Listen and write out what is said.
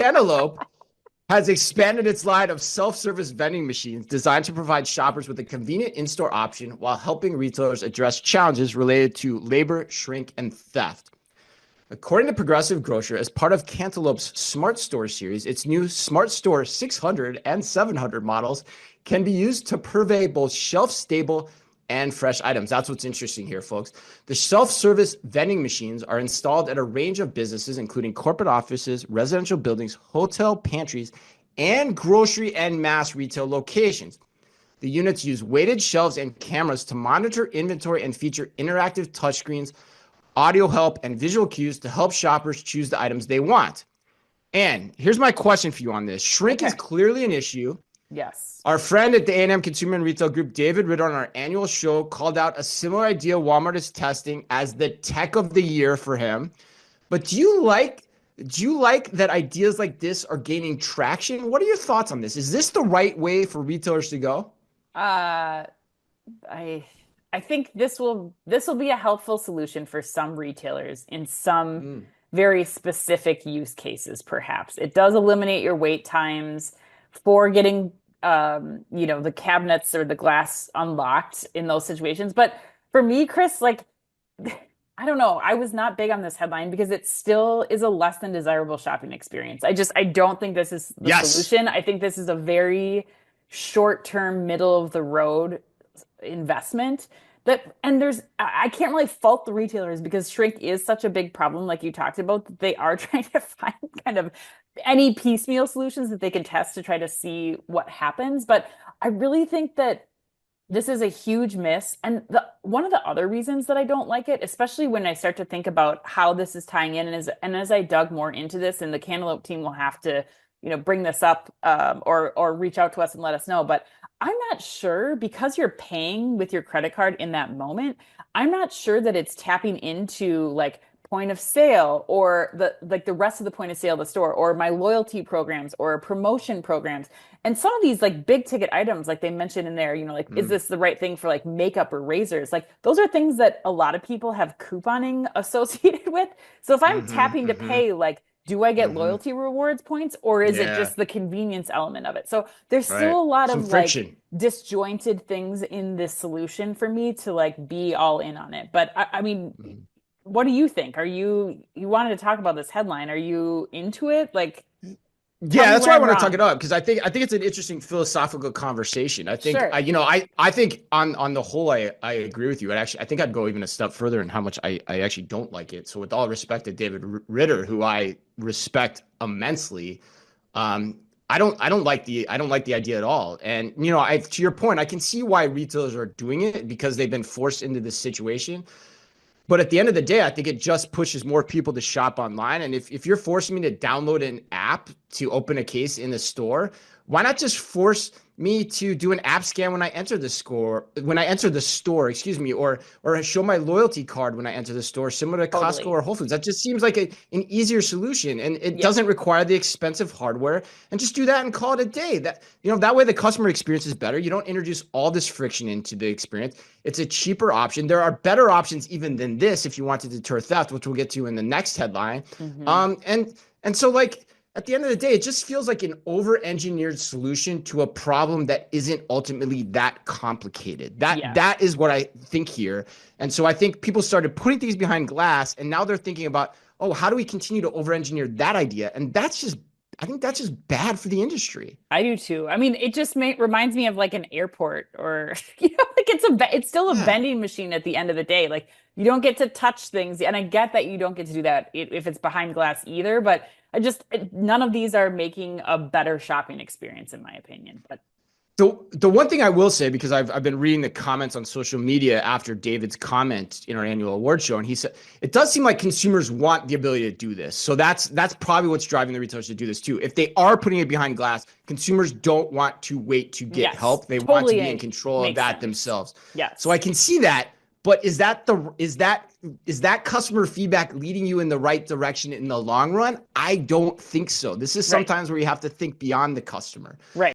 Cantaloupe has expanded its line of self-service vending machines designed to provide shoppers with a convenient in-store option while helping retailers address challenges related to labor, shrink, and theft. According to Progressive Grocer, as part of Cantaloupe's Smart Store series, its new Smart Store 600 and 700 models can be used to purvey both shelf-stable and fresh items. That's what's interesting here, folks. The self-service vending machines are installed at a range of businesses, including corporate offices, residential buildings, hotel pantries, and grocery and mass retail locations. The units use weighted shelves and cameras to monitor inventory and feature interactive touchscreens, audio help, and visual cues to help shoppers choose the items they want. And here's my question for you on this. Shrink is clearly an issue. Yes. Our friend at the A&M Consumer and Retail Group, David Ritter, on our annual show called out a similar idea Walmart is testing as the tech of the year for him. But do you like that ideas like this are gaining traction? What are your thoughts on this? Is this the right way for retailers to go? I think this will be a helpful solution for some retailers in some very specific use cases, perhaps. It does eliminate your wait times for getting the cabinets or the glass unlocked in those situations. But for me, Chris, like, I don't know. I was not big on this headline because it still is a less than desirable shopping experience. I don't think this is the solution. I think this is a very short-term, middle of the road investment I can't really fault the retailers because shrink is such a big problem, like you talked about, that they are trying to find kind of any piecemeal solutions that they can test to try to see what happens. But I really think that this is a huge miss. And one of the other reasons that I don't like it, especially when I start to think about how this is tying in, and as I dug more into this, and the Cantaloupe team will have to, bring this up or reach out to us and let us know. But I'm not sure, because you're paying with your credit card in that moment, I'm not sure that it's tapping into like point of sale or the rest of the point of sale of the store, or my loyalty programs or promotion programs. And some of these like big ticket items, like they mentioned in there, is this the right thing for like makeup or razors? Like those are things that a lot of people have couponing associated with. So if I'm tapping to pay, like, do I get loyalty rewards points, or is it just the convenience element of it? So there's still a lot of friction, like disjointed things in this solution for me to like be all in on it. But I mean, what do you think? You wanted to talk about this headline? Are you into it? Like, yeah, that's why I want to talk it up, because I think it's an interesting philosophical conversation. I think I think on the whole I agree with you. And actually, I think I'd go even a step further in how much I actually don't like it. So with all respect to David Ritter, who I respect immensely, I don't like the idea at all. And to your point, I can see why retailers are doing it, because they've been forced into this situation. But at the end of the day, I think it just pushes more people to shop online. And if you're forcing me to download an app to open a case in the store, why not just force me to do an app scan when I enter the store, or show my loyalty card when I enter the store, similar to Costco or Whole Foods? That just seems like an easier solution, and it doesn't require the expensive hardware. And just do that and call it a day. That way the customer experience is better. You don't introduce all this friction into the experience. It's a cheaper option. There are better options even than this if you want to deter theft, which we'll get to in the next headline. And so, like, at the end of the day, it just feels like an over-engineered solution to a problem that isn't ultimately that complicated. That is what I think here. And so I think people started putting things behind glass, and now they're thinking about, oh, how do we continue to over-engineer that idea? And I think that's just bad for the industry. I do too. I mean, it just reminds me of like an airport, or like it's still a vending machine at the end of the day. Like, you don't get to touch things, and I get that you don't get to do that if it's behind glass either. But none of these are making a better shopping experience, in my opinion. But the one thing I will say, because I've been reading the comments on social media after David's comment in our annual award show, and he said it does seem like consumers want the ability to do this. So that's probably what's driving the retailers to do this too. If they are putting it behind glass, consumers don't want to wait to get help. They want to be in control of that themselves. Yes. So I can see that. But is that customer feedback leading you in the right direction in the long run? I don't think so. This is sometimes where you have to think beyond the customer. Right.